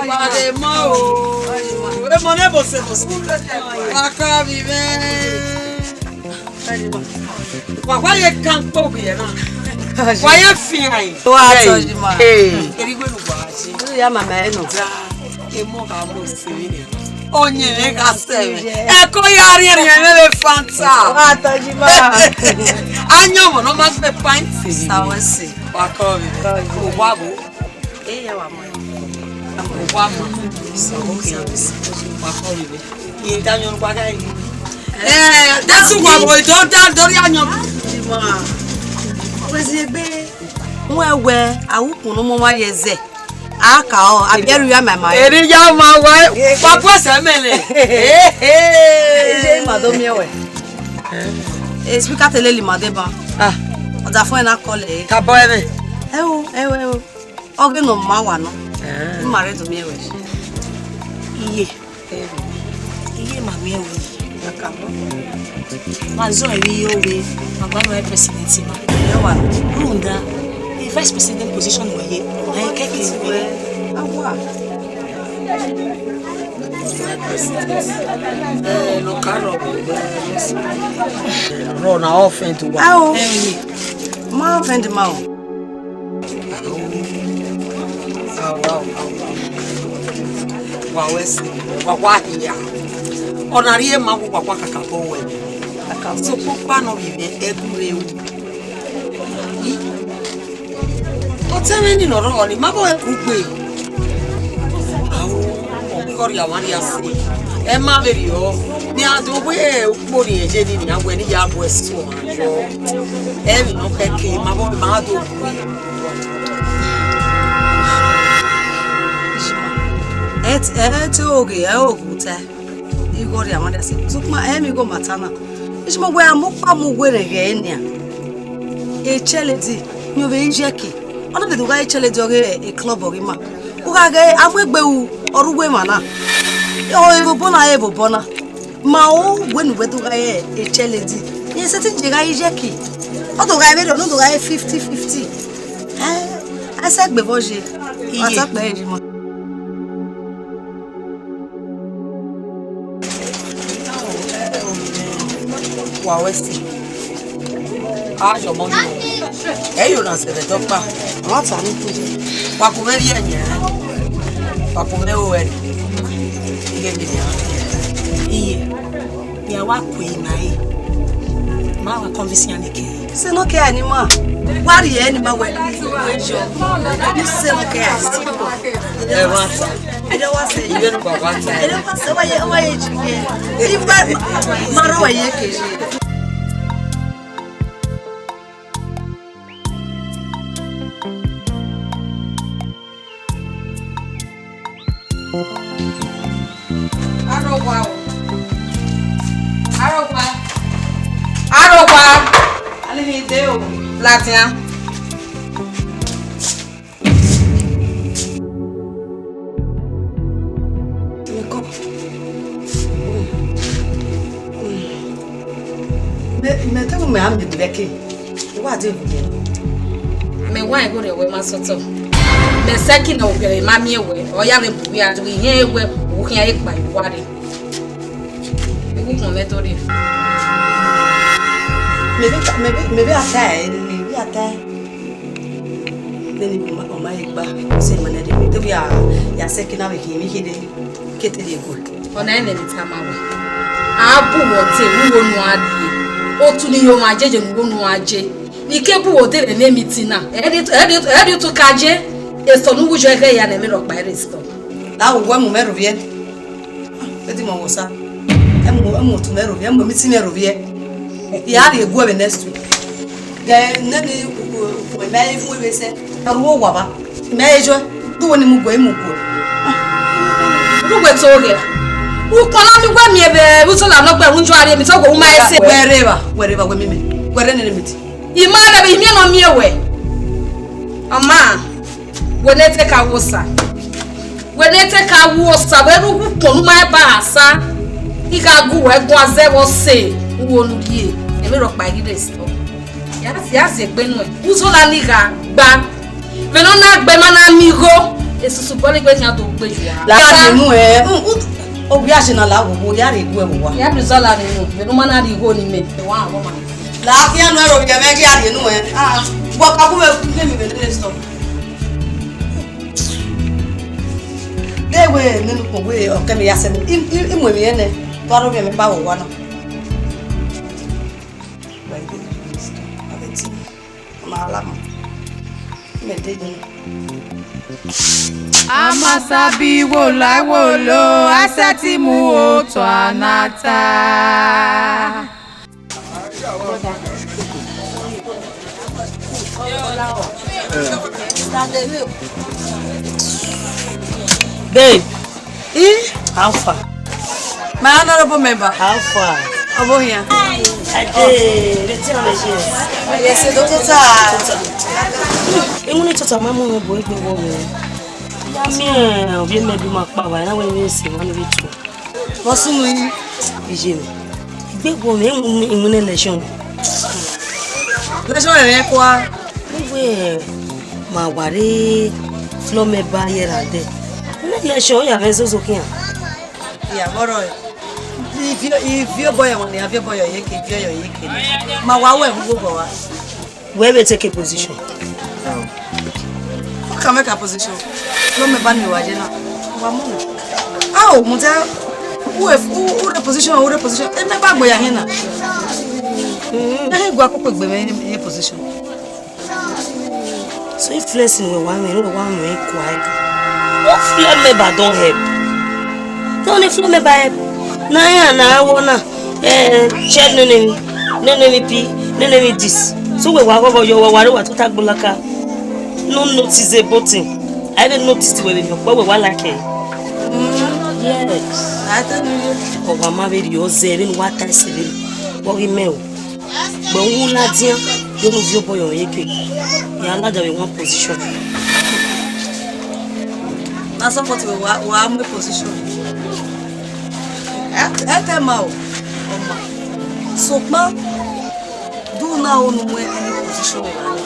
Vale, mau. Remone você. Acá vive. Qual é campo que é na? Qual é fim aí? Tu acha de mal? Ele vai no guarde. Tu ia mamãe não? E morra você. Onye nega sebe. Eko yari elephanta. Acha de mal. Anyomo no mas be pint. Sawasi. Wakobi. Ubabo. Eya wa mãe. Ubabo. Wakobi. E danyo no bagai. Desu wabo do dan dori anyomo. Dima. Wezebe. Mwewe awuku no mo wa yeze. Aka o abiaru ya mama. Eri ya ma wa. Papa semele. Eje madomi we. Speaker teleli madeba. Ah. Oda fo na kole. Ka boy me. Ewo. Oge no ma wa no. Mare do mi we. Iye ma we we. Akabo. Mazo eri yo we. Magwanu e president ma. Ewa. Runda. The vice president position we ye. I get it we. Awa. No carro. Run off into one. Awo. Ma friend ma o. Wow, Onarie magu kwa kakapo we. So papa no bibe ekure. O teme ni no ro ni mabo ekugbe. Awo obikori awani ase. E ma beri o. Ni adogbe ukpori eje ni agwe ni ya bo esu ajo. E mi no keke mabo ma do. Oge ya okuta igori amanda se tukma emi go matana ishimo gwe amukwa mugwere genya echeledi nyobe injeki ona beduga echeledi oge e club oge ma uga ge agbegbewu orugwe mana o ebo bona ma o gwenu beduga echeledi ye seti njega injeki odoga ebe no doga 50-50 asa gbeboje ata pe ejima. West. Ajo mongo. Eyo na se topa. What's on it? Wakumeli yenye. Wakumeli wewe. Ige biya. Iye. Ya wakwe na e. Ma wa convince yanike. Se no ke anima. Wari ye anima we. You se no ke asi. E wasa. I don't want to say Ibe no baba I ta. don't want to say why you chike. Iba maro wa ye keje. Arogba. Ali ni de o. Latin. Me tell me am the beke. What do you? Me why go we ma soto. Me seki na obere ma mi ewe. O ya le bu ya do ihe ewe wo kan ye pa iware. Ewu kon me tori. Maybe ata. Then you o ma igba. Say man dey. To be ya seki na we ki mi kede. Kete dey go. Ona ene ni tamawo. Abu wo te wo nu adie. Otu ni yo ma jeje nu nu aje. Ike bu wo te le ne mitina. Edi to kaje. Esto nu wujo ege ya na me ro pa resto. Na wo mu mero vie. Edi mo wo sa. Emu tu mero vie, mo mi ti mero vie. Ya dey go be next week. Then na ni we mai fu we se. Na wo wa ba. Me jo. Du woni mu go emu go. Rugwe to oge. Ukola mi gwa mi ebe usola no gba unjo are mi to go ma ese. Wherever we me. Where na limit. Imana be mi no mi ewe. Ama we na take awosa. We ru ponu ma ba asa. Iga gu we gun azewo se. Uwo nu die. E mi ro pa igi resto. Ya si ase pe nu e. Usola ni ga gba. Veno na gbe mana amigo. Esi supone gbe nya to gbe ju. La mu e. O bi a se na la wo ya re ku e wo wa. Ya bi so la ni nu. Veno mana ri go ni me. E wa wo ma. La fi anu ero je me ki a re nu e. Ah, bo ka ku me ku mi be le stop. Dewe nínú ko we o ke mi ya se ni. Imu mi ene. To aro mi pa wo wa na. Amasabi wo la wo lo aseti mu oto anata. Babe, how far? My honorable member. How far? Over here. Yes, Emu tota mama mo boy gbe wo me. Mi obi me bi ma pa wa na we ni si wa ni bi tu. Wọ́n sún mi. Ije mi. Gbe wo me emu ne election. Election re ko a. We ma ware flow me ba here and there. Ne election ya me zozo kian. Ya boro. If you boy won ni avio boy yeke, if you yeke. Ma wa we go go wa. We be take a position. Who can make a position? No me ban you waje na. Wa mo. Ah o mo te who the position who the position. E me ba gbo ya hin na. Na he gbo akoko gbe me ni position. So influencing we one way quiet. What flow me ba don help. Don't flow me ba help. Na ya na wona check no name this. So we wa go yo wa to tag bulaka. No notice a button. I didn't notice when you we wa like it. Yes. I tell you. O wa ma be yo zero what I say. What email. But who la dia you no view boy yeke. Ya la da we one position. Na support we wa my position. Ete ma o. So ma do na onu mo any position we na.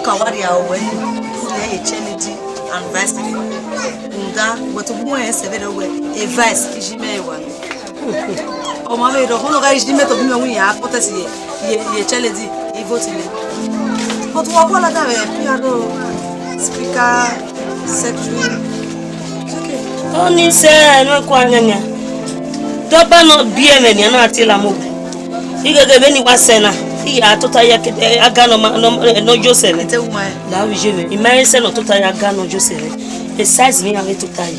Kawari a we ni e chelity and vice nda wetu mo e severe we e vice ijime wa. O ma be do hono ga ijime to bi mi ohun ya protest ye chelity e vote le. But wa wala da we piano speaker secretary. Okay. Oni se no kwa nyanya. Doba no bie me ni na atila mo. Igege be ni wasena. Iya tota ya agano no Joseph. Ete uma. La wi je me. Imagine se no tota ya agano Joseph. The size me ave tota ya.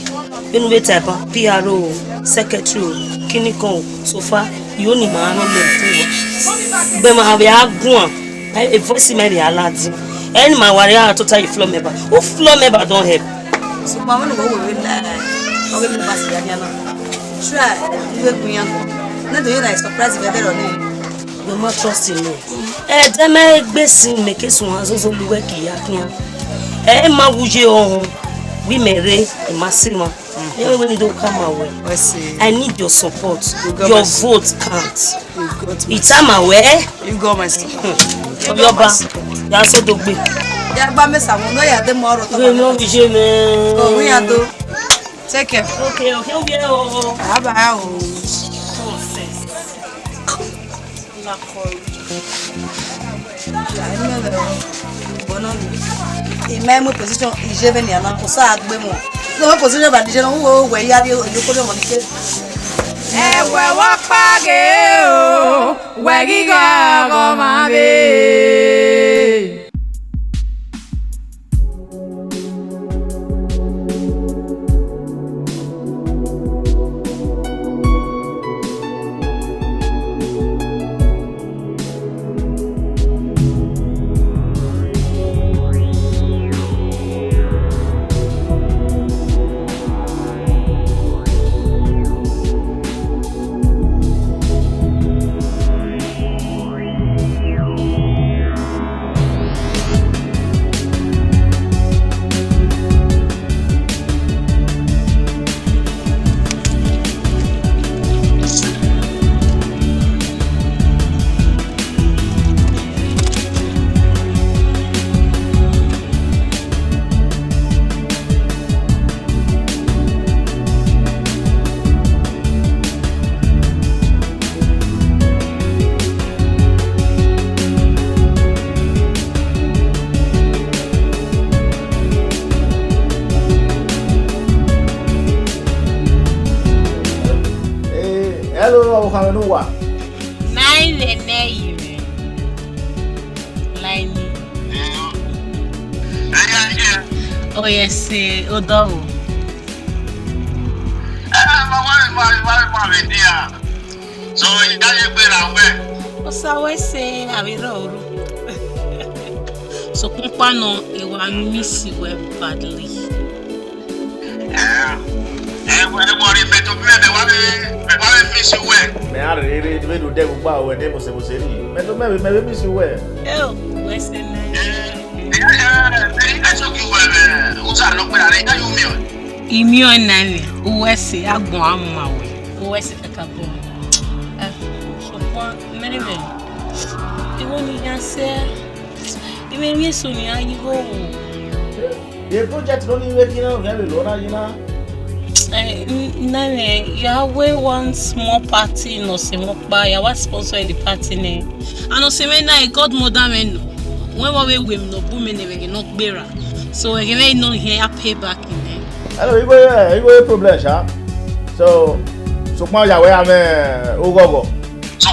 Benu be type PRO secretary kini kon so far you ni ma no le tu. Be ma ave agun. E voice me ri aladi. Any ma wari a tota you flow member. Who flow member don help. So ma no go we la. O we ni basi ya na. Try you go yan ko. Na do you like surprise be there on. You must trust in me. Dem egbesin make sun azozo luwe ki yakin. Ma wuje ohun. We mere imasima. When you don't come away. I need your support. Your vote counts. It's am aware. You got my support. Yoba. Ya so dogbe. Ya gba me sawon no ya de mo ro to. We no wuje me. Go we ya do. Take care. Okay, o bi e o. Bye o. Ime mo position ijebe ni ana ko sa agbe mo. No position ba dije no wo we ya ri oyoko le mo ni ke. Ewe wa page o, we giga go ma be. Hello, Mohamed. Nine name. Line. Oh yes, Odo. So you can't be around. Osawe say Aviro. So Kumpano, you are missing well badly. Everybody met to me, they miss you well. Me are really do devil bow when they must say, maybe miss you well. Oh, where's the night? I took you well. Who's a look at it? Immune nanny, Uwesi, Aguama, Uwesi Kakabo. So, many men. You won't say, you may be soon, you go. The project only making out very low, you know. Nane, Yahweh wants small party, no small buy. I was sponsor the party name. And no semena a godmother men. When we will no women, they will not bear. So I can know here payback in there. Hello, you go problem, sha. So my Yahweh, I'm Ugogo. So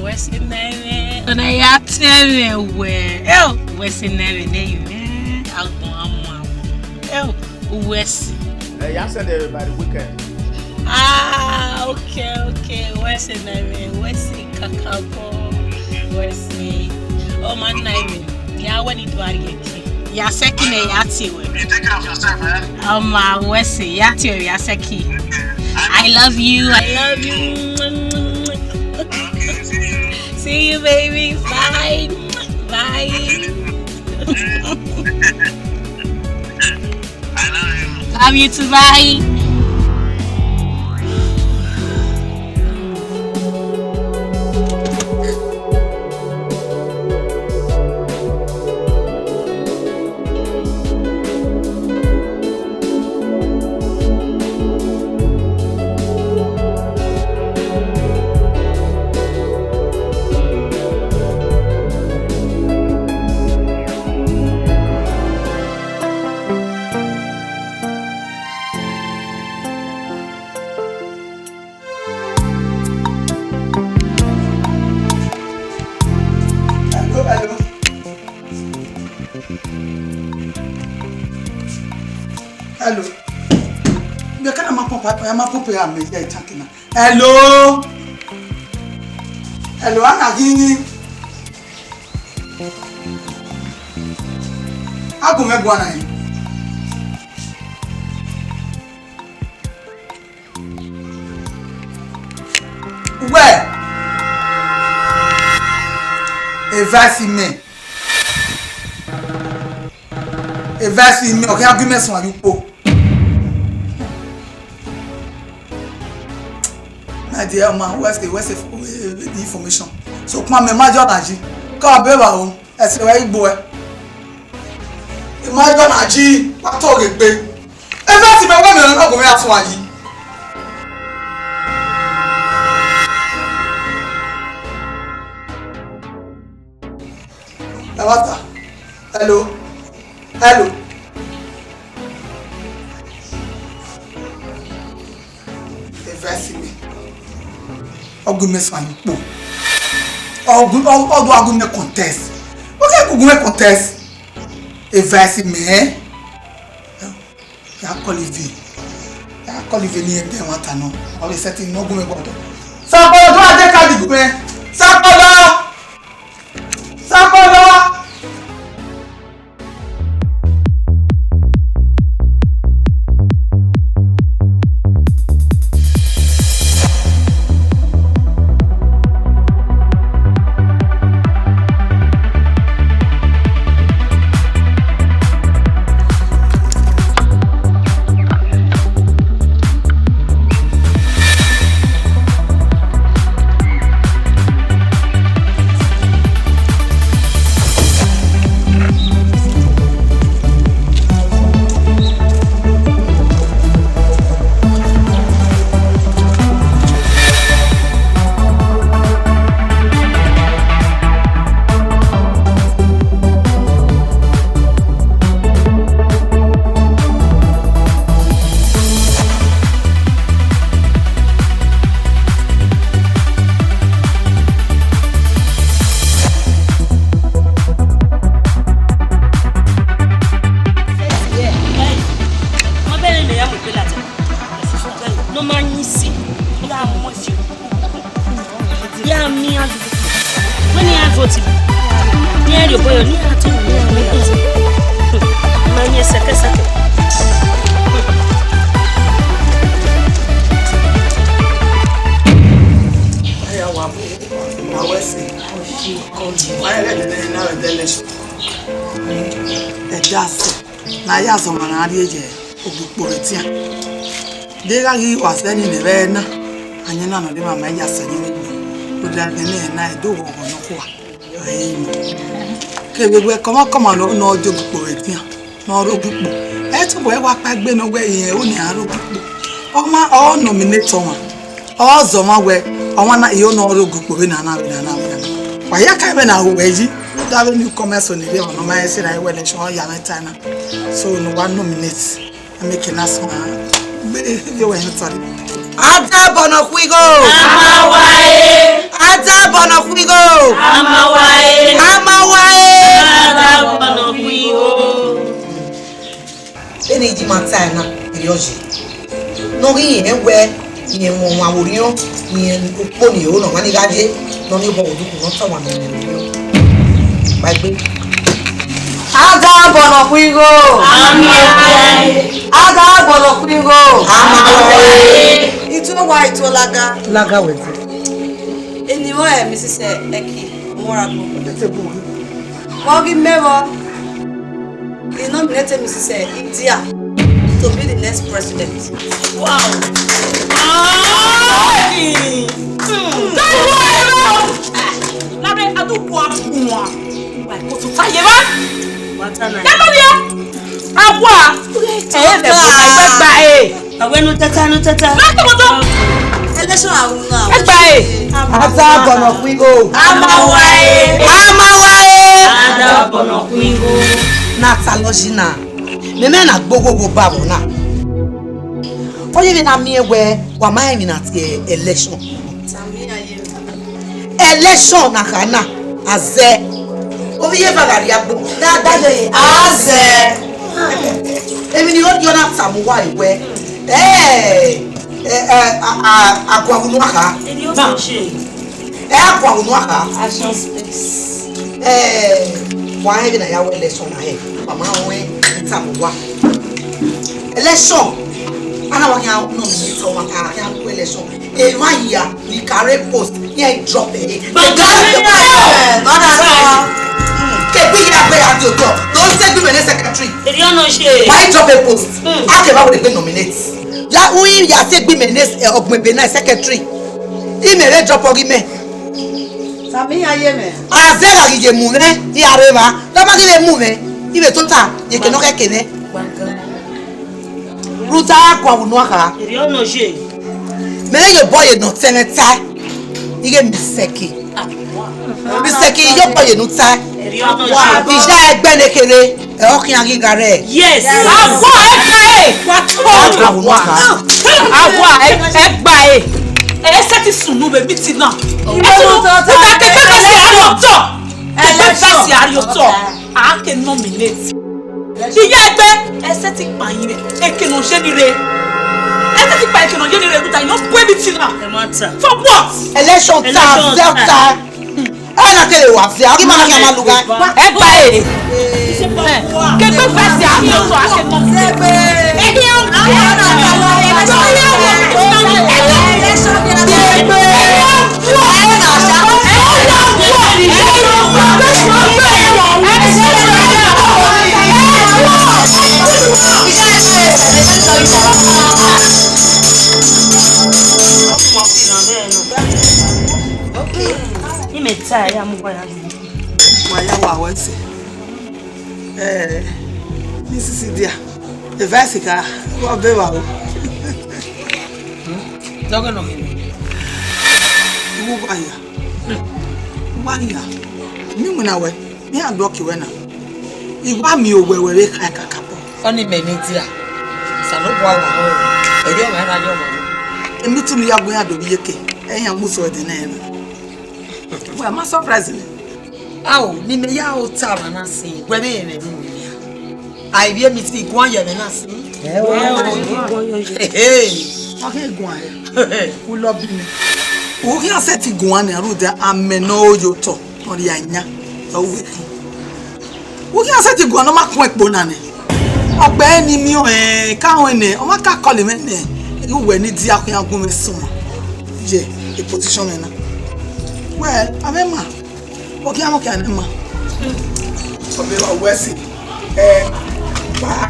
Where's the name? And I tell you where. Oh, where's the name? Oh, West. I said it by the weekend. Ah, okay. Where's the name? Where's the Kakabo? Where's the oh man name? Yeah, when it was yet. Yeah, second yati. You take care of yourself, man. Where's the yati? Yeah, second. I love you. See you, baby. Bye. Love you too, bye. Hello. You can't pump your me here talking. Hello. I'm here. How come you going? Where? Evasi me. Okay, arguments on you po. My dear man, where's the information? So come on, major Naji. Come be ba o. Ese wa igbo e. Major Naji, wa to re pe. Evasi me wa me na go me atun ayi. Lawata. Hello. Evasi me. Arguments on you. All argument contest. Okay, argument contest. Evasi me. Ya call Olivier ni ebe wata no. Always setting no gume bodo. Sapolo do ade ka di gume. Sapolo. Ayo ni atu ni atu. Manye seke. Aya wa bu. Awese. Aya le na delesh. Edase. Na ya so mana ade eje ogbupo etia. De ga yi wasani ne be na. Anya na no de mama ya sani ni. O da ne na edo wo no kwa. Kebegbe kọmọ no ojo gbogbo etia no ro gbogbo e to bo e wa pa gbe no gbe yen o ni aro gbogbo o ma o nominate won o zo ma we o wa na yo no ro gbogbo be na wa ya ka be na wo eji da lo new commerce on ile no ma e sira e wele so ya meta na so no wa nominate make us ma be yo we ntari Ada bono kwigo amawae Ada bono kwigo amawae Ada bono kwigo eni ji mata na irioji no ri enwe ni won wa orion ni opo ni o no mani gaje no ni bo oduku no tawa na ni bagbe Ada bono kwigo amawae Ada bono kwigo amawae Ito wa ito laga wete. Anyway, Mrs. Eki Morago. Wagi Mevo, he nominated Mrs. India to be the next president. Wow! Election awuna. Ada bono kwigo. Amawae. Ada bono kwigo. Na talojina. Meme na gbogbo babo na. Oye bi na mi ewe wa mai mi na ti election. Election na kana aze. Obi ye bagari agbo. Da de aze. Emi ni o Jonathan Samuwa iwe. Akwa unu aka. Akwa unu aka. Action space. Wa he na ya we election na he. Mama we Samuwa. Election. Ana wa ya no mi so wa ka ya we election. Wa ya ni carry post. Here drop it. Kebi ya pe ya to talk. Don't say do the secretary. Why drop a post? How can I be nominate? Ya uyi ya say be menace Ogbebe na secretary. Imere drop ogime. Sami ayeme. Azera gije mu ne ti areba. To ma gile mu me. Ibe to ta ye ke no kekene. Ruta kwa unu aka. Me ye boy no teneta. Ige miseki. Miseki yo boy no ta. Ija egbe nekere e okin agiga re. Yes. Agwa egba e. Ese ti sunu be biti na. Ese ari oto. A ke nominate. Iya egbe ese ti pa yin e ke no se ni re. Ese ti pa e ke no je ni re duta yin bo biti na. For what? Election time. Ana tele wa fi aki ma ka maluga. Egba e. Ke pe fe si ari oto a ke nominate. Imetaya mubaya. Waya wa wese. This is dia. The Vasica, what be wa. Dogo no gini. Wanya. Mi muna we. Mi andoki we na. Igwa mi owewe ka kakapo. Oni meniti a. Sano bwa wa ho. Ebi o ma na jo mo. Emi tunu ya gbo ya do bi yeke. Eyan muso odi na ena. Well, my surprise. Aw, ni me ya o tara na sin. Gwe be me ni. I be me ti gwan ye na sin. Okay, gwan. Who love me? Who can set gwan and root the ameno yo to or the anya. Oh, Wo ki ase ti go no ma kun epo na ni. Ogbe ni mi o ka won ni, o ma ka call me ni. You we ni di akun agun mi sun. Je, a position na. Well, avema. O ki amo ki anema. Obe wa wesi.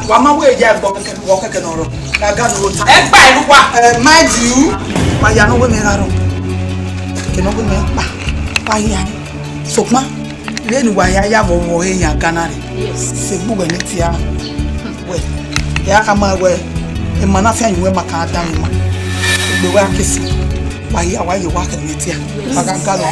Wa ma we je agbo keke no ro. Ga ga no ta. E pa ilu wa. Mind you, pa ya no we me raro. Ke no we me pa. Pa ya. Sokma. Le ni wa ya wo eyan Ghana re. Yes. Se gbo ni ti a. We. Ya ka ma we. E ma na fi anyi we maka ada mi ma. Gbe wa kesi. Wa ya wa ka ni ti a. Pa ga ga no.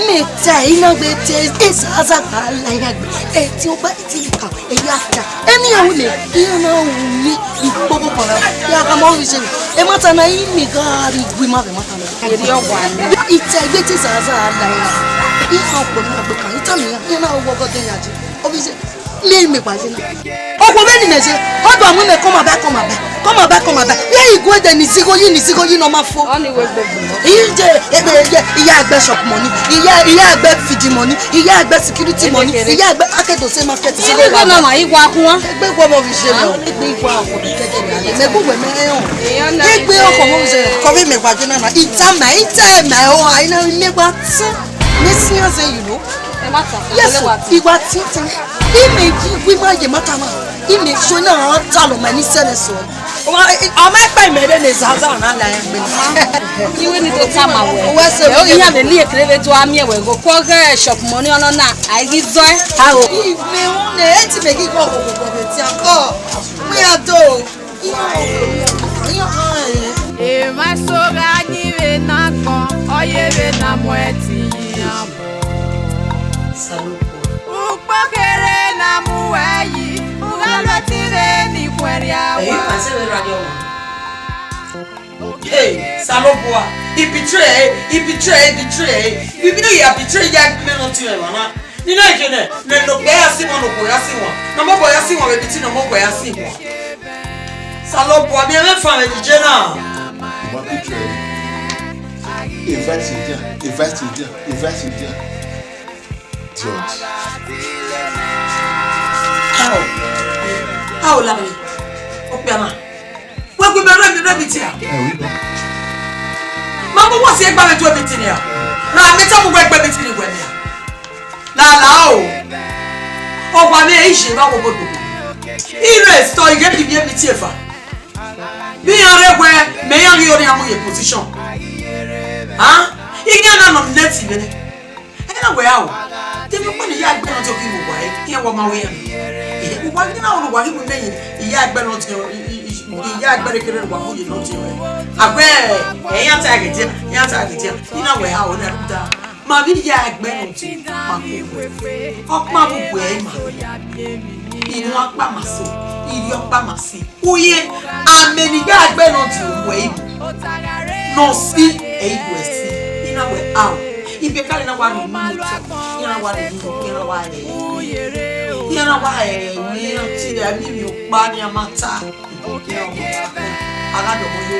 Meta ina gbe te esaza ka la ya gbe e ti o ba ti ka e ya ta emi awun le ina mi ipopo para ya ka mo ri se e mata na imi ga ri gbe ma be mata na eri ogwa ni ite gbe ti esaza la ya i so po na gbe kan ita mi ya ina owo go de ya ji obi se me pa se na ogwo be ni me se odo amu me come back ya igwe de ni zigo yi no ma fo oni we gbegbe ije ebe iya agbe shop money iya agbe feed money iya agbe security money iya agbe akedo se market se ile go na ma igwa kun won egbe gbo mo fi se lo egbe igwa ko kekere me gbogbo me eyan egbe oko mo se ko bi me gba jina na ita me o aina me gba ti me siyan say you know e mata yes igwa ti image we ma ye mata na image so na ta lo ma ni sele so o ma pa me de ne zaza na la yan gbe iwe ni to ta ma we o iya me li ekrebe to ami ewe go ko ga shop money ono na ai zo ha o me won ne e ti me ki ko be ti ako mi ado e ma so ga ni we na kon oye we na mo eti abo Upokere na muweyi ugalo tire ni kweri awa Hey, Saloboa, he betray. You know you betray ya gbe ti e wana. Ni na ikene, ne no gbe asi won no ko ya si won. Na mo boya si won be ti no mo ko ya si won. Saloboa bi e me fa me je na. What betray? Invest in there. George. How la mi. Opiana. Wa gbe me re mi ti a. Mama wo se gba me to bi ti ni a. Na me ta mo gba bi ti ni gwa ni a. La o. O gba me e se ba wo bodo. Ire sto ige bi bi ti e fa. Bi yan re gwe me yan ri ori amu ye position. Ha? Ige na no net bi ni. E na gwe a o. Temi ko ni ya gbe no to ki mo gwa e. Iye wo ma we yan. E wo ni na wo gwa ki mo meyin. Iya gbe no ti iya agbere kere wa ko ye no ti we agbe eyan ta agete ina we ha o na ruta ma bi ya agbere no ti ma ko opma bubu e ma inu apa maso iri opa masi oye ameni ya agbere no ti we no si e we si ina we out ibe kale na wa no ina wa ni ti ami mi o pa ni amata agado mo yo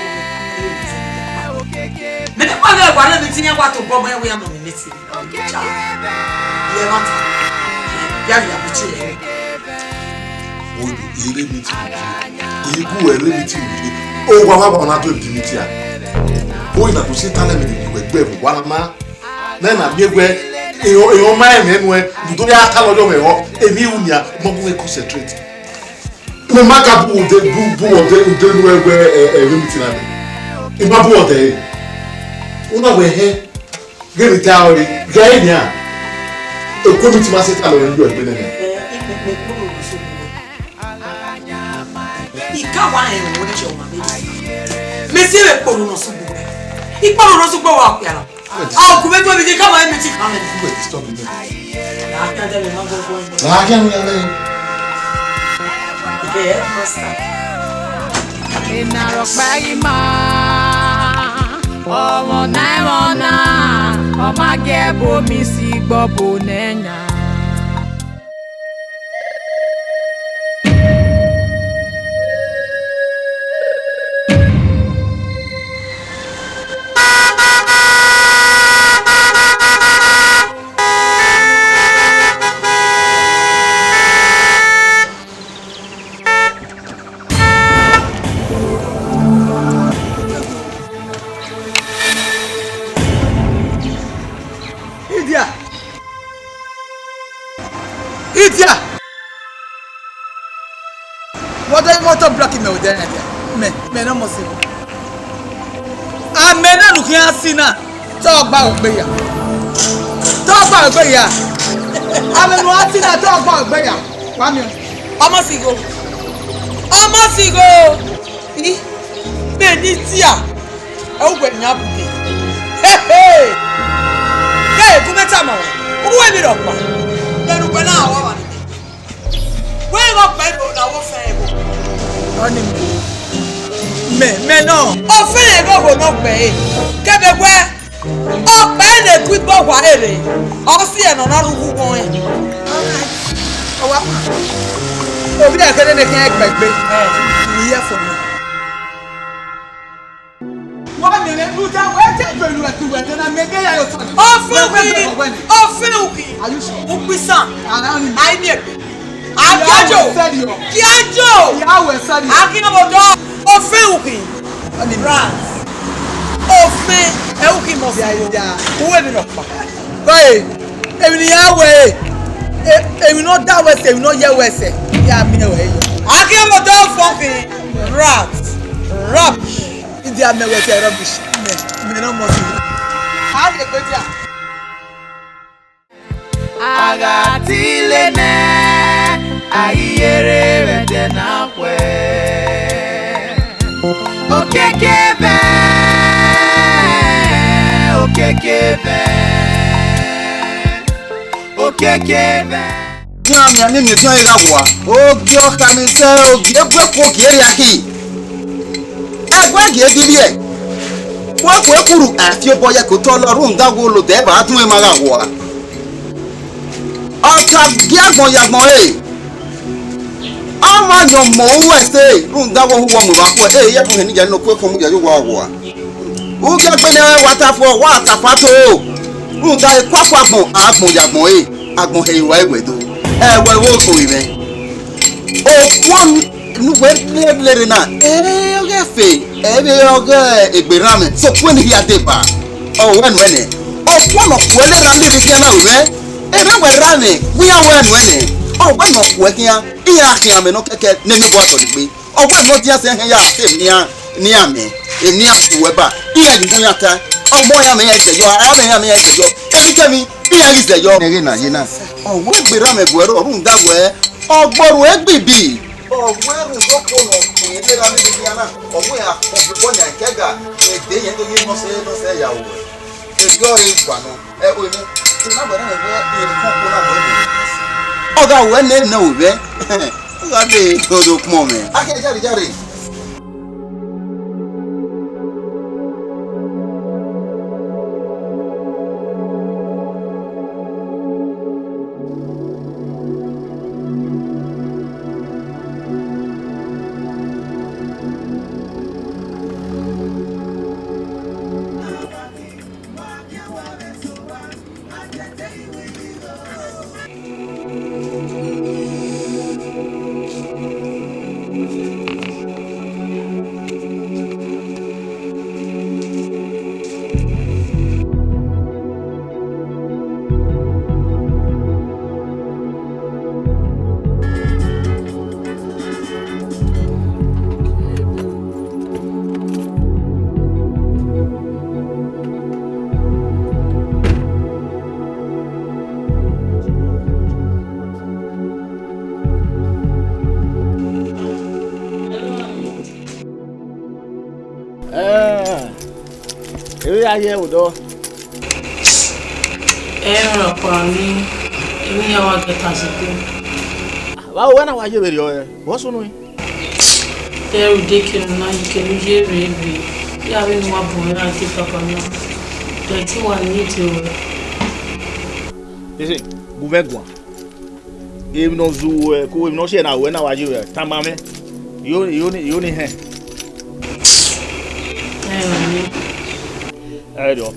me ne kwa ga gwa mi tinye kwa to bo mo e we am no ni ti cha ye mata ya bichi e o ire mi ti igu ere mi ti o gwa wa ba na to di mi ti a boy na kusi tale me de gbe wana ma na na bi egwe e ma e me enwe do ya ta lo do me ho emi unia mo go concentrate mo ma ka bu de nu egwe limit na me e ma bu de una we he ge mi ta ori ge ni a e ko mi ti ma se ta lo nju egbe ne ikawa e wo de jo ma me si we ko no so bu ipa no so gbo wa pia ah ku me to bi ka ma me ti ka me wait stop me na ka de me ma go go la ka mi ale ke masta ina ro pa ima ọmọ naimona o ma ge bo mi si gbo bo nenya me no mo se amena nu kian sina to gba ogbeya amenu asina to gba ogbeya wa mi omo sigo i be ni tia o gbe ni abuke ke ku meta mo uwe mi ro pa lenu pe na awa wa ni we go pe na wo fe bo oni mais non o fait go no pe kebe gwe o pe le ku bo wa ere o si e no na ru gun e o wa o bi e kede ne kan gbegbe ni ye fo mi wa mi le lu ta we te pelu e tu we na me ge ya yo so o fe uki o pisan ai ni e Kiajo! Akinobodo! Ofe uki! Brand! Ofe! Euki mosi! Uwe mi no pa! Koye! Emi ni ya we! Emi no da we se, emi no ye we se! Ya mi we yo! Akinobodo fucking rat! Rubbish! Idi ame we se rubbish! Me no mosi! How dey go dia? Agatilene ayere wede na kwe okekebe Nyami ani mi tun ira wa ogi o ka mi se ogi egwe ko ki eri aki egwe ge di bi e wo ko ekuru ati oboye ko to lorun dago lo de ba tun e ma ga wa ọ̀ka gíàgbọ̀n yàgbọ̀n ẹ̀ ọmọ àyàn mọ̀ owó ẹ̀sẹ̀ ló ń dáwọ́ owó ọmọ àpò ẹ̀ yẹ fún ẹ̀níjà nínú pé fún ìyàwó wa wà ó gẹ́gbẹ́ ní wàtá fún ọwọ́ àtàfà tó ló ń dá ikú àpò àgbọ̀n yàgbọ̀n ẹ̀ àgbọ̀n ẹ̀ ìwà ẹ̀wẹ̀ tó ẹ̀wẹ̀ owó oṣù rẹ̀ òkú nuwẹ̀ lẹ́rẹ̀ náà ẹ̀ẹ́rẹ́ fẹ̀ ẹ̀ẹ́rẹ́ ọgẹ́ ẹgbẹ̀rán sọ̀kú ẹni yà dé bá ọ̀wẹ́ nù ẹ̀nẹ̀ òkú ọ̀nà kú ẹlẹ́ràn lè rí kí ẹ náà rẹ̀ ebe wera ni buya wenu ene ogbe no kwekia iya akia me no keke ne mi bo atorigbe ogbe no dia se hen ya afem ni ame eni afuweba iya gun ya ta ogbo ya me ya jejo ara me ya me ya jejo enikemi iya ri zejo nere na yina ogwe gbera me gwero orun dawe ogboru egbibi ogweru loko no ile ra mi bi ana ogwe ya ko nya kega ede yen to ni mo se ya wo ejo igba no e o ni ọ̀gá òwe ní ẹ̀nà òwe ọ̀gá dé odò pọ̀ mẹ́. akẹ́ jáde. ayé odo. Kwa ni emi ya wa geta siku. Wa o na wa je beri o. Wo sunu yi. Udeke na ikenu je rebe. Ya we nwa bo na ti papa na. Deti wa ni ti o. Ese, guvegwa. Emi no zu ko emi no she na we na wa je tamame. Yo ni he. Ayo.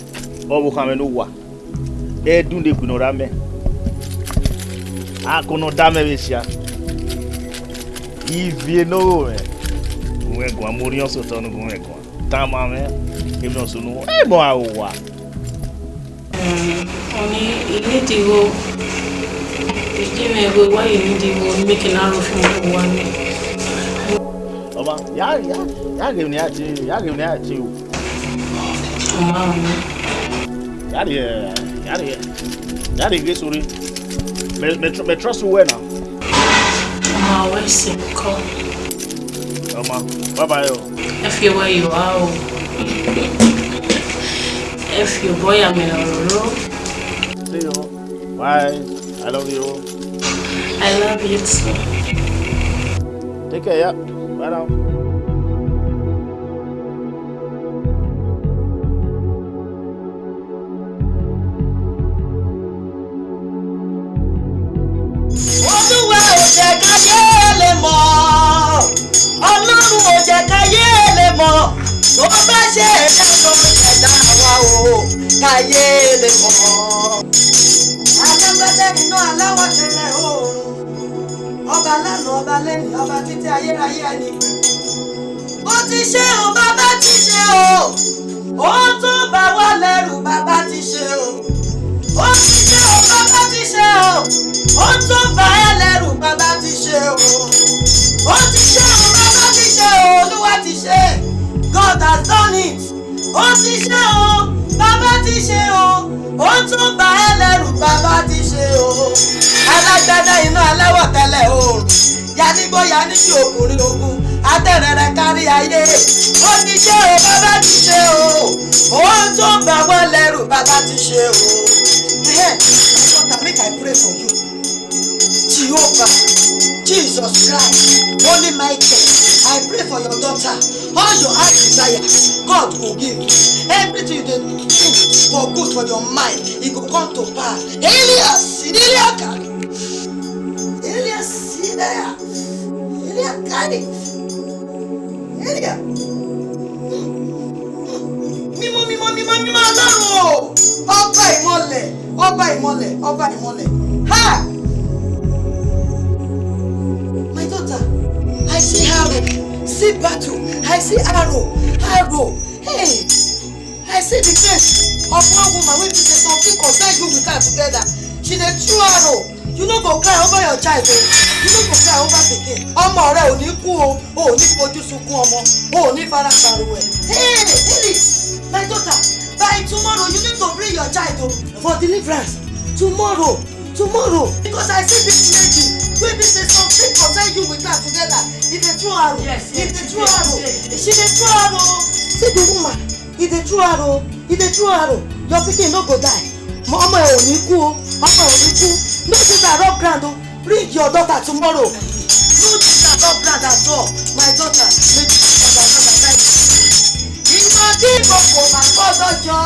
Obu kame no wa. Dunde kuno rame. Kono dame besia. Ivie no me. Guvegwa morion so tonu guvegwa. Tamame. Emi no sunu. Mo awa. Oni ini digo. Ejime go wa ini digo make na ro fun wa ni. Oba, ya give me a chill. Yari get sorry. Me trust you well now. Where's sick call? Bye bye. If you where you are. If you boy I'm in a row. See you. Bye. I love you. I love you too. Take care, yeah. Bye now. Olúwa ò jẹ́ káyé lè mọ̀, Ọlọ́run ò jẹ́ káyé lè mọ̀, tó bá ṣe ẹ̀dá tó ṣẹ̀dá wa o, káyé lè mọ̀. Alágbádá iná aláwọ̀ tẹ̀lẹ̀ oòrùn, ọba lánàá ọba lẹ́yìn ọba títí ayérayé ẹni. Ó ti ṣe o, bàbá ti ṣe o, ó tó bá wà lẹ́rù bàbá ti ṣe o. Ó ti ṣe o, bàbá ti ṣe o, ó tó bá ẹ lẹ́rù bàbá ti ṣe o. Ó ti ṣe o, bàbá ti ṣe o, Olúwa ti ṣe. God has done it. Ó ti ṣe o, bàbá ti ṣe o, ó tó bá ẹ lẹ́rù bàbá ti ṣe o. Alágbádá iná aláwọ̀ tẹ́lẹ̀ oòrùn, yanigbó yanigi òkùnrin ogun, atẹ́rẹrẹ kárí ayé. Ó ti ṣe o, bàbá ti ṣe o, ó tó bá wọn lẹ́rù bàbá ti ṣe o. Make I pray for you. Jehovah, Jesus Christ, Holy Michael, I pray for your daughter. All your heart desire, God will give you. Everything you think for good for your mind, it will come to pass. Elias, Ọba ìmọ́lẹ̀. Ha! My daughter, I see arrow, see battle, I see arrow. Hey, I see the face of one woman wey be say something concern you with her together. She dey throw arrow. You no go cry over your child o. You no go cry over pikin. Ọmọ rẹ ò ní kú o. O ò ní fojú sunkún ọmọ. O ò ní fara pariwo ẹ̀. Hey, my daughter, by tomorrow you need to bring your child o for deliverance. Tomorrow, because I see this lady wey be say something concern you with her together. If dey throw arrow, if dey throw arrow, she dey throw arrow. See the woman, if dey throw arrow, your pikin no go die. Ọmọ ẹ ò ní kú o, ọmọ ẹ ò ní kú. No use her rub ground o, bring your daughter tomorrow. No use her rub ground at all, my daughter. Make you see your daughter time. Ìmọ̀ tí mo kò máa gbọ́dọ̀ jọ.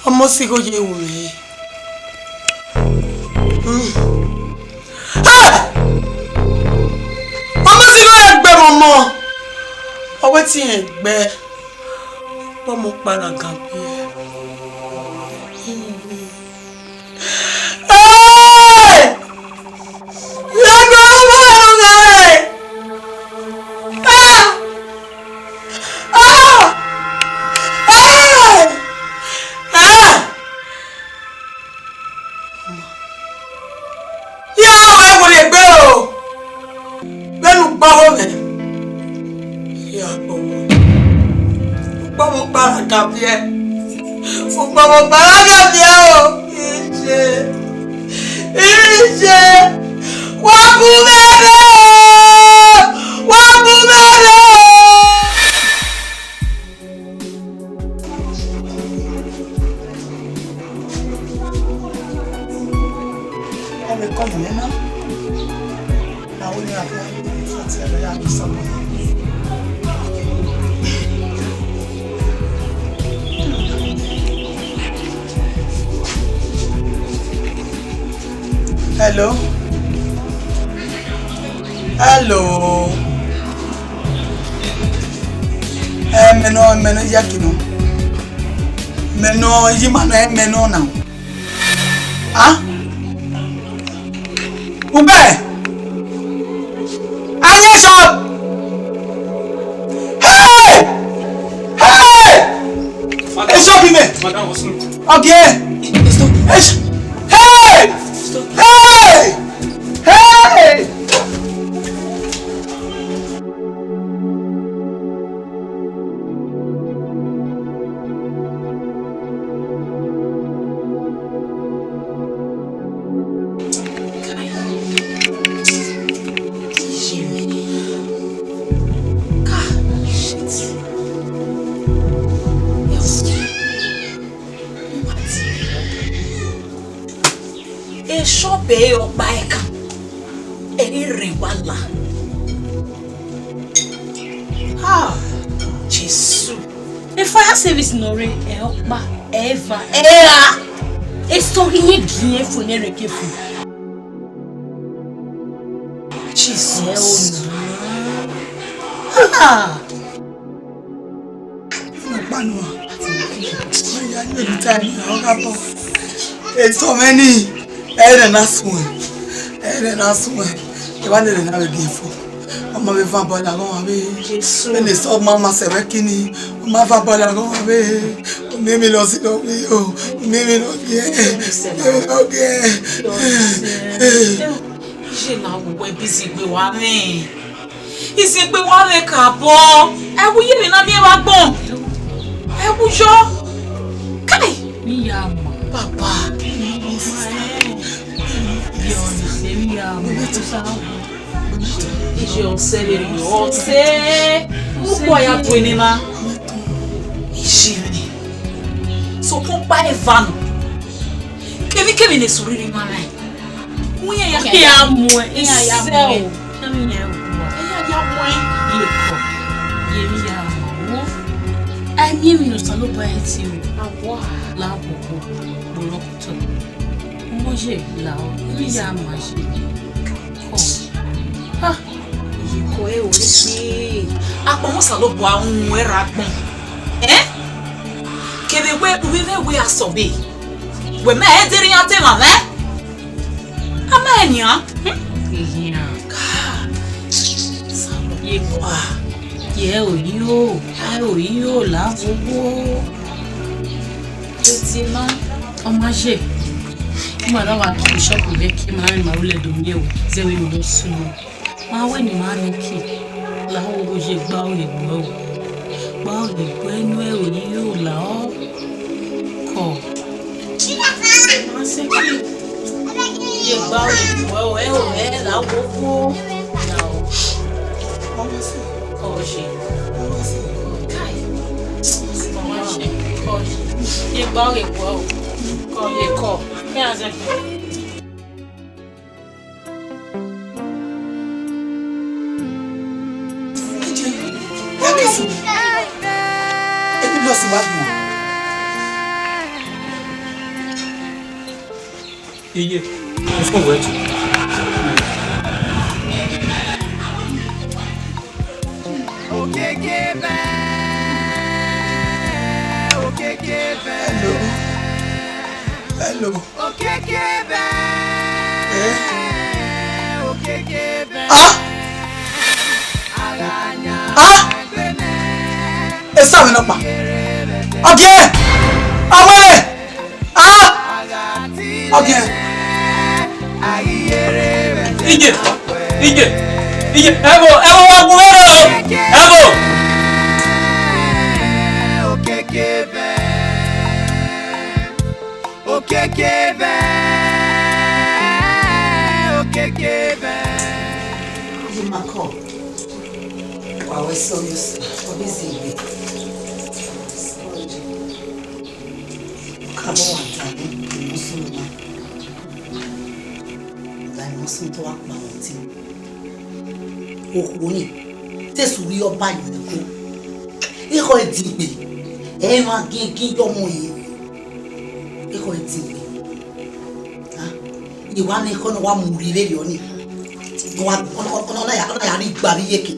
Amosigo ye we. Amosigo egbe momo. Owe ti egbe. Pomo para gabe. Hello? Hello? Meno yakino. Meno yimano meno now. Ah? Ube? Anya shop. Hey! Hey! Hey, shop me. Madam was okay. Stop. Hey! Hey! Hey! Beo baika eri wala Jesus the fire service no re elpa ever era esto ni gine fo ne rekefu Jesus no panwa ya ni bitani okapo so many Ere na swe. E ba nere na be gifo. Mama be va bola gon abi. Jesus. Me so mama se be kini. Mama va bola gon abi. Me lo si do yo. Me lo bien. Okay. Je na wo busy gbe wa mi. Isi gbe wa le ka bo. E wu yi mi na mi e wa gbon. E wu jo. Kai. Mi ya ma. Papa. Je sais pourquoi ya tuenema ishini so pompa evano kemi ne suriri mama uya ya mwe ya mwe Ami mi no salo ba etiri awa la bobo bolokuto moje la o mi ya maji ko yiko e ori apo mo salo bo ahun era gbon kebe we asobe we ma e diri ate mama ama enia yiko Ye oyo, la gbogbo. Eti ma, ọmọ ṣe. Mo da wa ki shop be ki ma rin ma rule do mi e wo. Ze we mi lo sunu. Ma we ni ma ni ki. La wo bo je gba o le gbo. Gba o le gbo enu e oyo la o. Ko. Ma se ki. Ye gba o le gbo o la gbogbo. La o. Ọmọ se. Koshi. Kai. Koshi. Koshi. Ye gba o le gbo o. Ko ye ko. Quem é essa? Iye, eu sou doente. O que Hello. O que é? O que é? Essa menina pa. Okay. Awele. Okay. Ije. Ebo wa guvero. Ebo. O que é? O que é? Mako. Wawe so yus. Obizibe. Kabo wantani musulma. Dai musulma wa mawti. Okuni. Tesuri oba yiko. Iko edibe. E ma kin yo mo yi. Iko edibe. Iwa ni kono wa murile yoni. Ona ya ni gba bi yeke.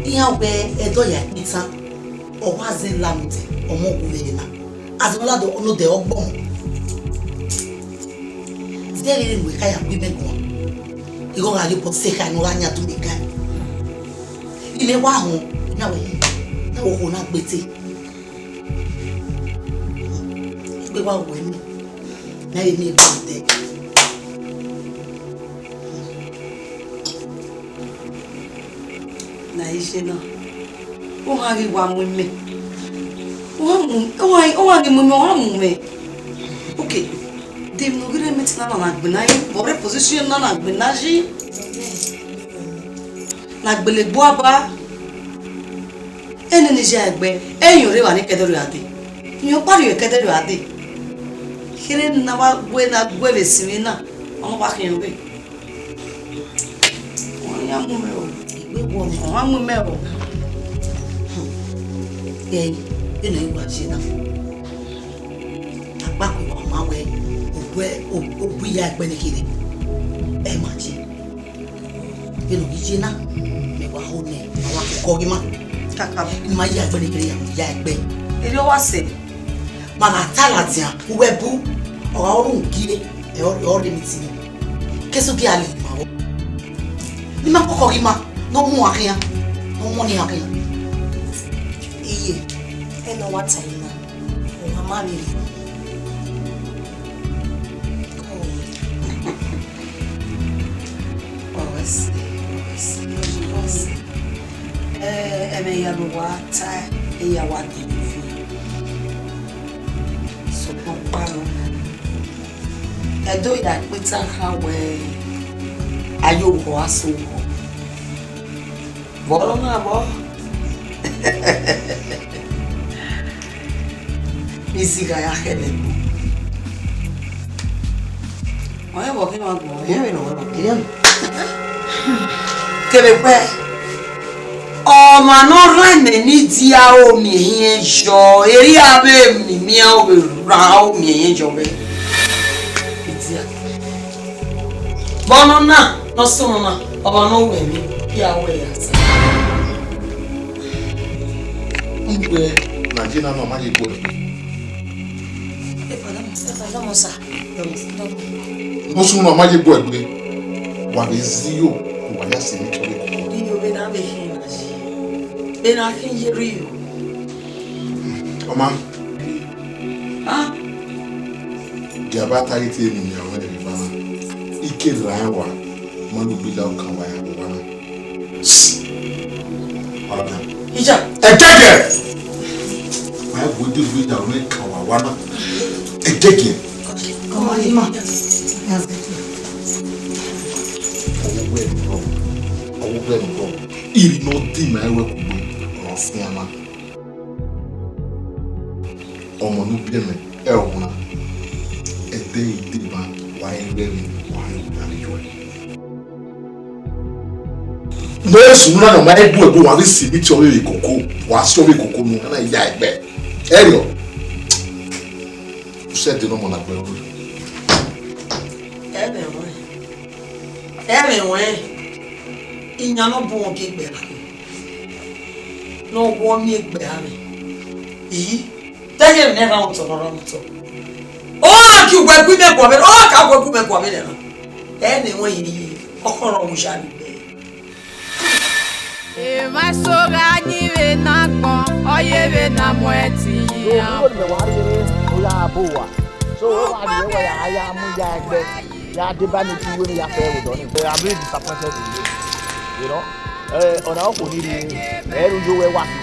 Iya obe edo ya nitan. Owa ze lamute omo gule na. Azola do ono de ogbon. Zeri ni we kaya bi mego. Igo ga le po se ka no anya to me kan. Ile wa ho na we. Na wo na gbete. Gbe wa wo ni. Na ye ni bande. Na ise na. O ha ri wa mu me. O ha ri mu me. Okay. Dem no gire metina na gbena yi, bore position na gbena ji. Na gbele bo aba. Eni ni je agbe, eyin re wa ni kedere ade. Yo pari yo kedere ade. Kire na wa gwe na gwe be simi na. Won wa kin be. Won ya mu me o. Igbe wo mo wa mu me o. Ina igba ji na. Agba ko ma we. Obu ya egbe ni kire. E ma ji. Inu ji na. Me wa ho ne. Wa ko gi ma. Kaka ma ya egbe ni kire ya egbe. Eri o wa se. Mana talati an webu. Ọ̀rọ̀ orun gire e o re mi ti ni. Keso gi ale ma wo. Ni ma kokko ri ma no mu akin. No mo ni akin. Iye. E no wa tai na. O ma ma ri. Eme ya lo wa ta e ya wa di fi. So po paro. Edo ya pita ha we ayo ko aso ko. Bolo na bo. Misiga ya hele. Oye bo ke ma gbo. Ye no bo ke. Kele pe. O ma no rene ni dia o mi yin jo. Eri abe mi a o be ra o mi yin jo be. Bono na no so na oba no we mi ya we ya sa. Ngwe na jina no ma je go. E fala mo sa. No so no ma je go egbe. Wa be zio wanya se mi chori ko. Iyo be na be hin. Be na hin yeri. Oma. Ah. Dia ba ta ite ni ya wa ni ba. Ike dra wa. Manu bi da kan wa ya ba. Ala. Ija. Eteke. Ma go di bi da wa kan wa na. Eteke. Come on, Ima. Il no di ma ewe kubo on sin ama. Omo nu bi me e ohuna. E de ide ba wa ewe mi wa na ni jo. No su na no ma ebu wa si bi ti o we koko wa so we koko nu na ya egbe. Erio. Você de novo na pele. Inya no bon bi gbe no wo mi gbe ami yi taje ne ra on to ro to o ki gbe ku me ko be o ka gbe ku me ko be na ni won yi okoro mu sha ni be e ma so ga ni we na kon oye we na mo eti ya o me wa re o ya bo wa so o wa ni we ya mu ya gbe ya de ba ni ti we ya fe we do ni I'm really disappointed in you. You know, on our community, every way what you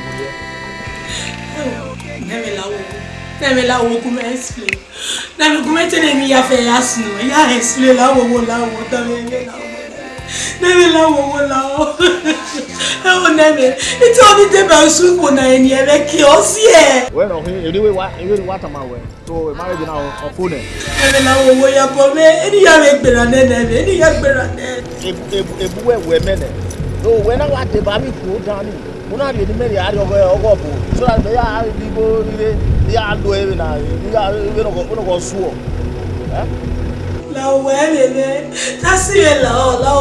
Never la wo kuma explain. Na me kuma tene mi ya fe ya snu. Ya explain la wo ta me la wo. Never la wo la. Oh never. It's only the ba su ko na eni e be ki o si e. Well, anyway what am I way? So marriage now on phone. Never la wo ya po me. Eni ya me gbera ne never. Eni ya gbera ne. Ebu we mene. So when I want the baby food down, una di me ya ri ogo bu. So that me ya ri bo ri ya do e na. Ya we no go suo. La wo me. Tasi e la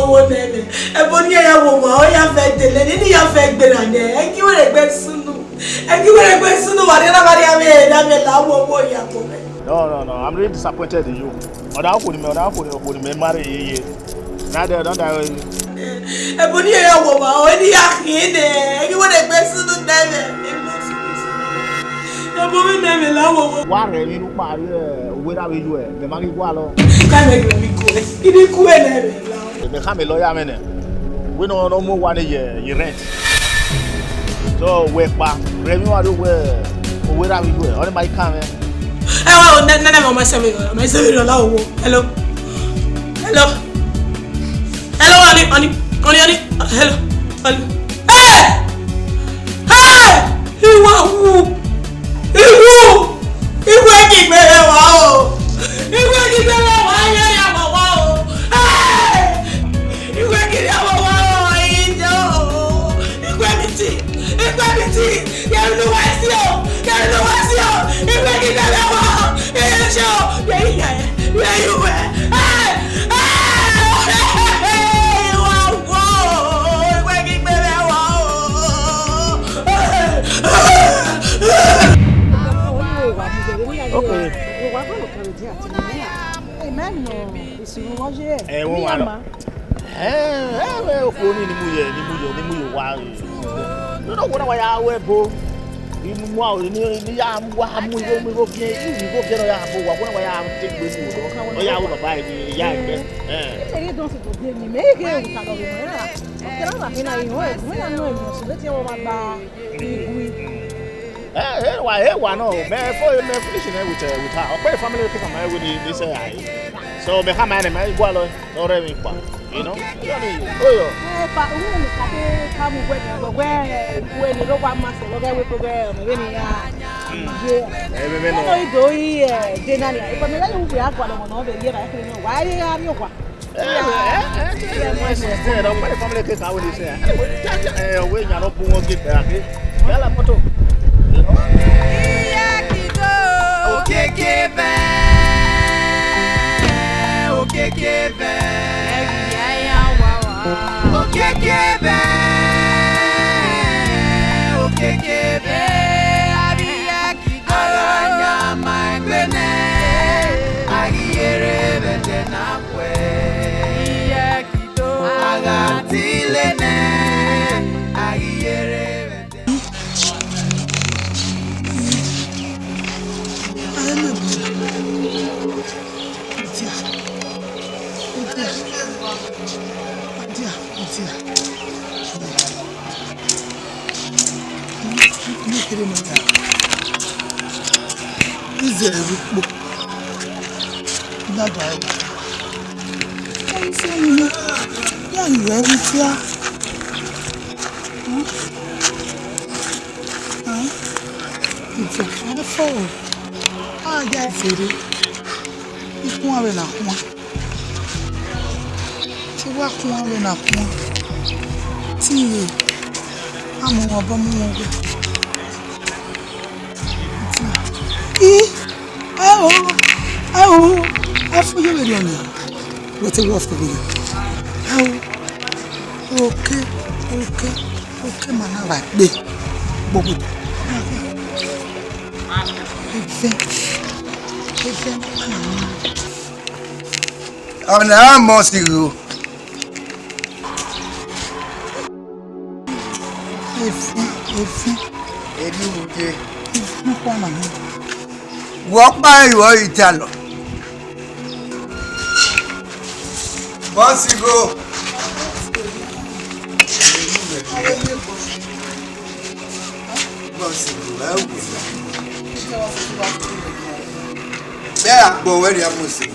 wo nebe. E bo ni ya wo mo o ya fe tele ni ya fe gbera ne. E ki wo re gbe sunu. Wa re na ba ya me la wo ya po me. No, I'm really disappointed in you. Oda ko ni me marry ye. Na dey don die. Ebony ya wo ma o ni akinde. E wo de gbe sunu nebe. Ebony nebe la wo. Wa re ni nu pa we da we you e. Me ma ki gwa lo. Ka me gbe mi ko. Idi ku e nebe la. Me ka me lawyer me ne. We no mo wa ni ye rent. So we pa. Re mi wa do we da we you e. O ni ma ka me. Wa na mo ma se mi la wo. Hello. Honey. Hello. Hey! Iwu ki gbe wa o. Iwu ki gbe wa ya wa o. Hey! Iwu ki ya wa o. Ijo. Iwu mi ti. Ya lu wa si o. Iwu ki gbe wa o. Ijo. Ya you we. Okay. Why no? Man, for me finishing with her. Okay, family pick up my with this so me come and me go along. No re me pa. You know? Oh. But who me come when you don't want master look at program when you are. Go here, Denali. If I'm not going to have one on the year, I don't know why you have your one. Family pick up with this. When you're not going to get back. Well, I'm not. Agati Dia. Ni kire mo ta. Izere rupo. Dada e. Se ni ya iwe ri ti a. It's a careful. Ah, yeah, Siri. It's one way now. Ti wa kun wa we na kun. Ti amu obo mu wo. I for you with you. What a rough to be. Okay, man, I like this. Bobo. Ọ̀nà àmọ́ sí o. Efin. Èmi wò dé. Mo kọ́ ọ̀nà mi. Wọ́n pa ìwọ ìta lọ. Bọ́sì go. Bọ́sì go ẹ̀ wò lọ. Bẹ́ẹ̀ àpò wẹ́rẹ́ àmọ́sí.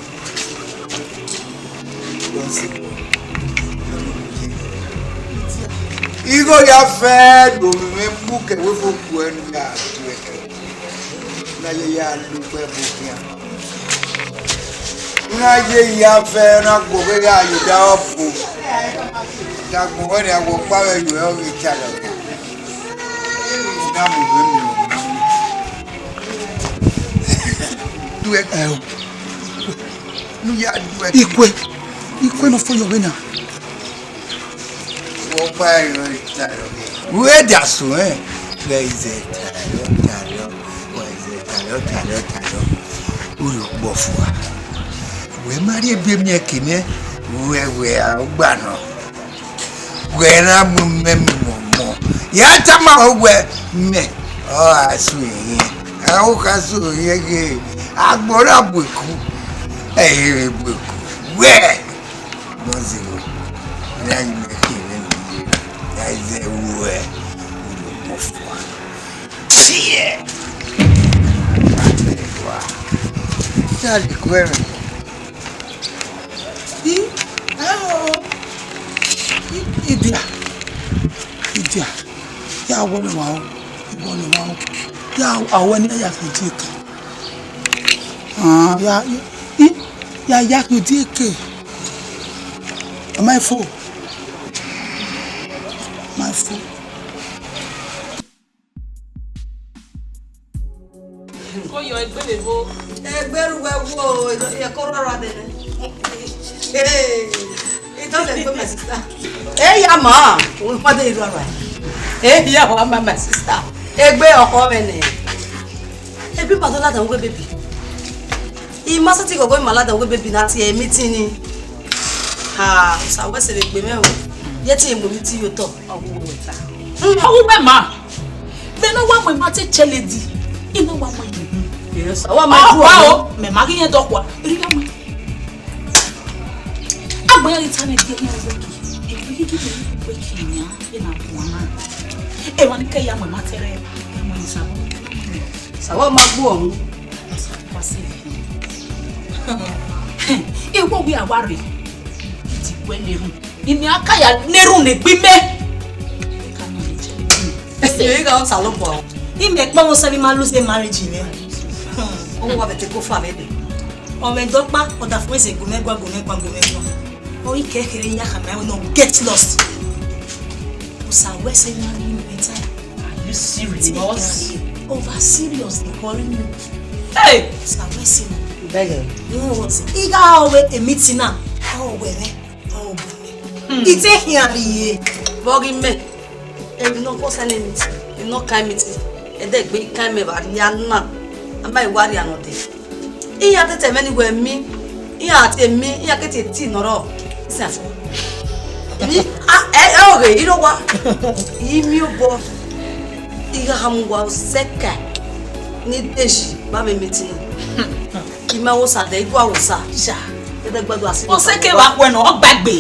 Igo ya fẹ́ domi mú kẹ̀wé fòkù ẹnu yà àti ẹ̀kẹ́. Láyé yà lùpẹ́ bòkìá. Láyé yà fẹ́ rákò pé yà yòdá ọ̀pọ̀. Dàgbọ̀n wẹ́n ni àwọn pàwẹ́ yòó ẹ̀ ọ̀rẹ́ ìjà lọ́gbà. Ìdáàbò wẹ́ mi ò. Ikwe no for your winner. Wọ́n bá ìrọ̀ ìta lọ. Where dà sùn ẹ̀? Where is it? Tàlọ́. Olùpọ̀ fún wa. Wẹ́ má rí ebi mi ẹ̀kì ní wẹ́wẹ́ àgbà náà. Wẹ́ rà mú mẹ́mi mọ̀. Yà á tá máa wẹ̀ mẹ́. Ọ́ àṣù yẹn. Àwọn kan sùn yẹn gé. Agbọ́dọ̀ àbùkù. Ẹ̀yìn ìbùkù. Wẹ́. Bọ́sìkò. Ní ayé mi kì í lẹ́nu yìí. Láìsẹ̀ wú ẹ̀. Olùpọ̀ fún wa. Tíyẹ̀. Charlie Query. Idia. Ya wọ́n wà ó. Ya àwọn ẹni ẹ̀yà kò dí èkè. Ya kò dí èkè. My phone. Kó yọ ẹgbẹ́ mi bó. Ẹgbẹ́rú wẹ́wọ́ ẹ̀kọ́ rọra dẹ̀nẹ̀. Ìtọ́lẹ̀ gbé my sister. Ẹ̀yà máa òun pàdé ìlú ara ẹ̀. Ẹ̀yà wà má my sister. Ẹgbẹ́ ọkọ rẹ̀ nẹ̀. Ẹbí pàtó ládàá wé bèbí. Ìmásítì gọ̀gọ́ ìmàládàá wé bèbí náà ti ẹ̀mí tí ni. Ṣàwẹ́sẹ̀ lè gbé mẹ́wọ̀n. Yẹ́ tí èmò mi tí yóò tọ̀ ọ̀wọ́ wẹ̀ta. Ọwọ́ mẹ́ma. Bẹ́ẹ̀ náà wà mọ̀ ìmọ̀ àti chẹ́lẹ̀dì. Iná wà mọ̀ ìlú. Ọwọ́ máa dúró. Ọwọ́ mẹ́ma kí yẹn dọ̀kọ̀. Rí yá mọ̀. Agbóyá ní tánà ìdí ẹ̀yà ọ̀gbẹ́ kì. Èmi yìí dìbò ní pé kì í yàn yẹn náà kù wọn náà. Ẹ̀wọ̀n ní kẹ́yà mọ̀ máa tẹ́rẹ̀ ẹ̀mọ̀ ìsàbọ̀. Sàwọ́ máa gbó ọ̀hún. Wá sí ìlú. Ewu wí àwárí. Ìdìbò ẹlẹ́rù. Ìní akáyà lẹ́rù ní gbímẹ́. Èyí kan sàlọ́ bọ̀ ọ́. Ìmẹ̀ pẹ́ wọn sẹ́ni máa lose marriage rẹ̀. Ó wà bẹ̀tẹ̀ kó fà mẹ́bẹ̀. Ọmọ ẹ̀dọ́pá ọ̀dà fún ẹ̀sẹ̀ gòmẹ́gbà. Orí kékeré ń yá kàmá ẹ̀wọ̀n náà get lost. Ọ̀sà wẹ́sẹ̀ máa ní ìwé táì. Are you serious? Over serious ní kọrí mi. Ọ̀sà wẹ́sẹ̀ náà. Bẹ́ẹ̀ Ìwọ̀n wọ̀ sí. Ìgá ọ̀wẹ́ èmi ti náà. Ọ̀wẹ́ rẹ̀ ọ̀bùn mi. Ìtẹ́ ìhìn àríyé. Bọ́ọ̀gì mẹ́. Èmi náà kọ́ sẹ́ni mi ti. Èmi náà ká mi ti. Ẹ̀dẹ́ gbé ká mi bá rí àná. Àmọ́ ìwádìí àná dé. Ìyá tètè mẹ́ni wẹ̀ mí. Ìyá àti èmi. Ìyá kété tí nọ̀rọ̀. Ìsìn àti wọn. Ọ̀rẹ́ yìí ló wá. Yìí mi ò bọ̀. Ìyá àmúwa sẹ́kà ní Dèjì bá mi mi ti. Ìmọ̀ àwòsàn àdé ikú àwòsàn ṣá. ó sẹ́kẹ̀ wá pẹ̀lú ọgbàgbé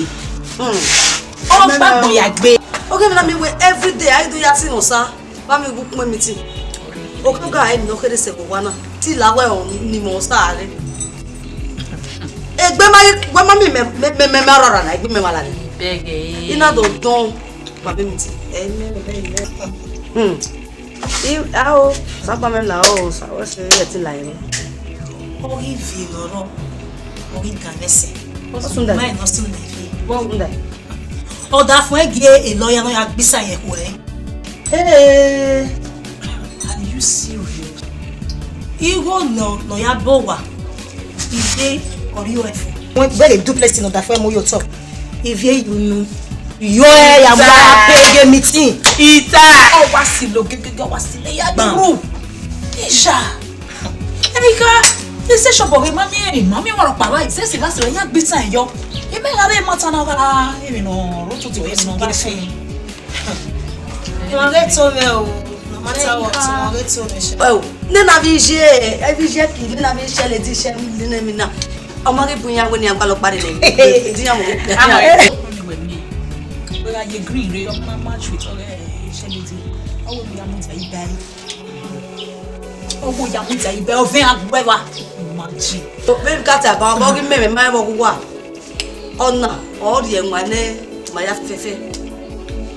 ọgbàgbé yàgbé. Okay, me we every day I do ya sin osa. Ba mi book me meeting. Okay, ga I no kede se ko wana. Ti la we on ni mo sta re. Egbe ma mi me rora na egbe me mala ni. Bege. Ina do don ba be meeting. Ao, sa ba me na o, sa o se ye ti la yin. O ri vi loro. O ri kan mese. O sunda. Mai no sunda. Bo sunda. Ọ̀dà fún ẹ̀gẹ́ èlọ́yà náà ya gbísà yẹn kú ẹ̀. Are you serious? Irú ọ̀nà ya bọ̀ wá ìdé ọ̀rí ẹ̀fọ́. Wọ́n gbẹ́rẹ̀ duplex ní ọ̀dà fún ẹ̀mú yóò tọ̀. Ìfẹ́ ìlú yọ ẹ̀ yà wá pẹ́ẹ́gẹ́ meeting. Ìta. Ọ wá sí lo gẹ́gẹ́ wá sí lẹ́yà dúró. Ìṣà. Ẹ̀ka ṣe ṣọ̀bọ̀ rẹ̀ mami wọ̀rọ̀ pàrọ̀ ìṣẹ́sì láti rẹ̀ yá gbísà ẹ̀yọ. Ime ngare matana gara no roto ti we no gare fe. Mareto me o. Mata what mareto me she. Oh, ne na vigie ki ne na vigie le di she mi ne mi na. Omare bunya we ni agbalo pare le. Di yan mo. We are green re of match with all she le di. Owo mi amuta ibai. Owo ya muta ibai o ven agbewa. Maji. To be kata ba mo gi me ma bo kwa. Ona ori enwane maya fefe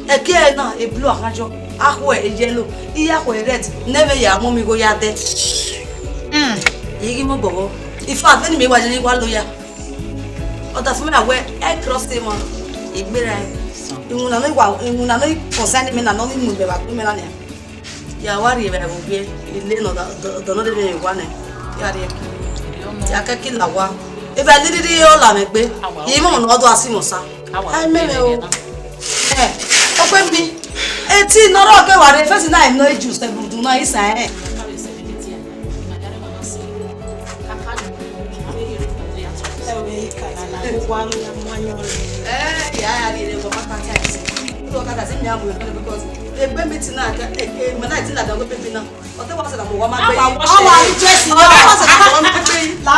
eke na e blue akajo ahwe e yellow iya ko red neve ya mo mi go ya de yigi mo bobo ifa tani mi wa je ni wa lo ya oda fun mi awe e cross te mo igbera imuna no concern me na no mi be ba mi na ne ya wari e ba bo bi ile no do no de me wa ne ya ri ya ka ki la wa if I did it all, I'm a bit. You won't know what I may know. Open me. 18 not okay. What if it's not no juice? I do not say. Yeah, I did it for my context. Look at us in your because a baby tonight, a minute that I'll be now. What was it? I'm just I don't want to say no.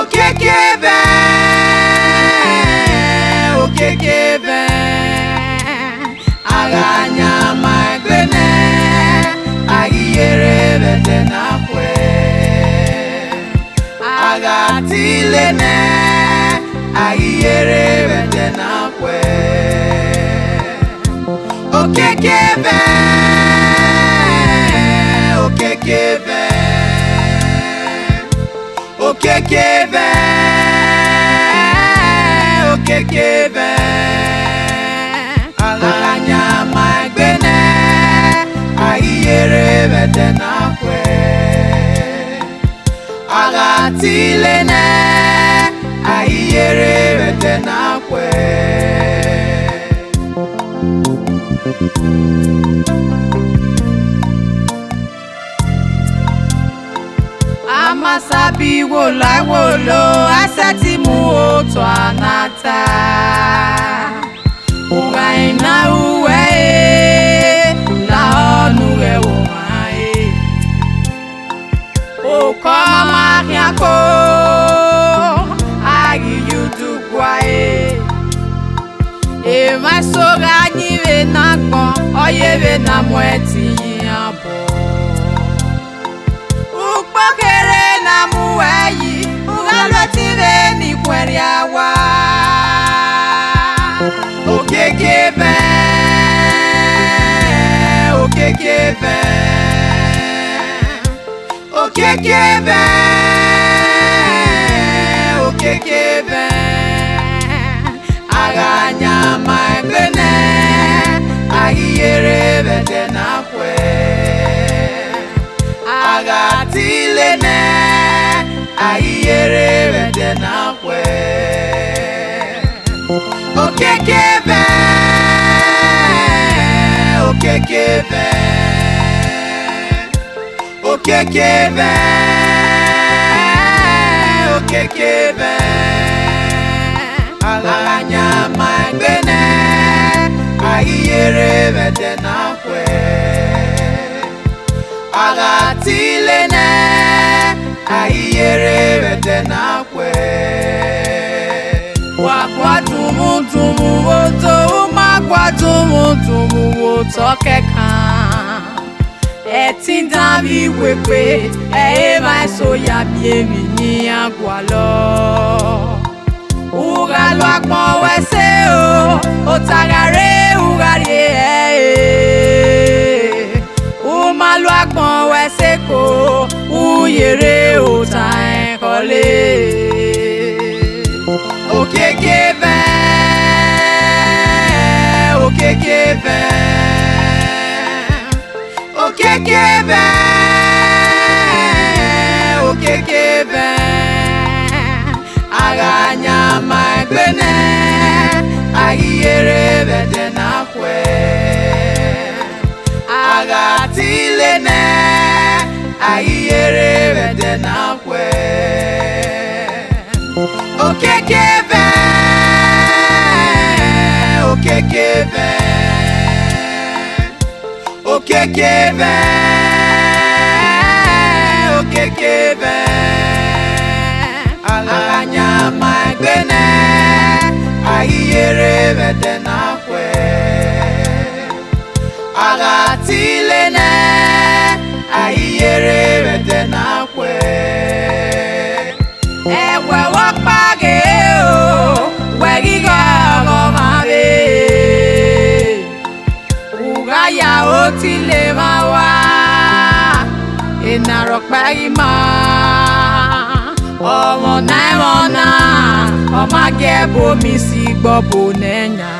Okay, give Aganya my bene agiyere bete na kwe agatile ne agiyere bete na kwe okekebe Aganya my bene agiyere bete na kwe agatile ne agiyere bete na kwe Amasabi wo la wo lo asati mu oto anata Ugaina uwe la onu e wo mai O koma yako agi yudu kwae E masoga niwe nakon oyewe na mweti yabo Ukpokere na muweyi ugalotire ni kweri awa Okekebe Aganya my bene agiyere bete na kwe agatile ne ayere vede na kwe okekebe okekebe okekebe okekebe alanya magbene ayere vede na kwe agatilene ayere vede na kwe wakwatumu tumu woto makwatumu tumu woto keka etindabi wepe ema soya biemi ni agwalo ugalo akpon wese o otagare ugari umalu akpon wese ko uyere ota enkole okekebe okekebe okekebe okekebe aganya magbene ayere vede na kwe agatilene ayere vede na kwe okekebe okekebe okekebe okekebe alanya magbene ayere vede na kwe agatilene ayere vede na kwe ewe wakpage o wegiga gomabe ugaya otile mawa inarokpaima ọmọ naimona ọmage bomi si gbọbo nenya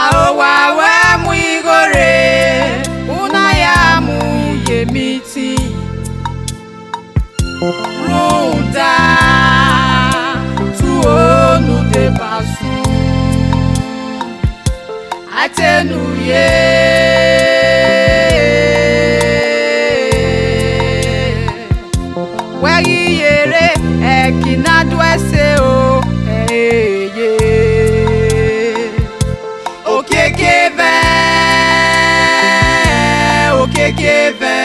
aowawe mu igore unaya mu yemiti runda tuonu de basu atenuye weyere ekinadwese o eye okekebe okekebe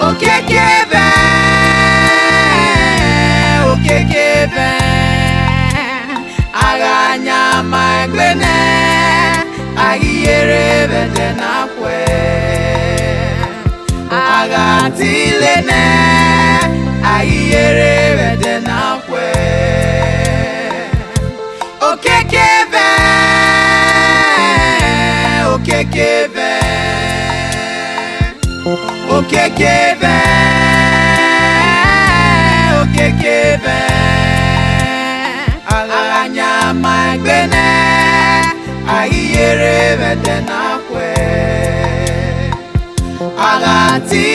okekebe okekebe aganya magbene ayere vede na kwe agatilene ayere vede na kwe okekebe okekebe okekebe okekebe alanya magbene ayere vede na kwe agati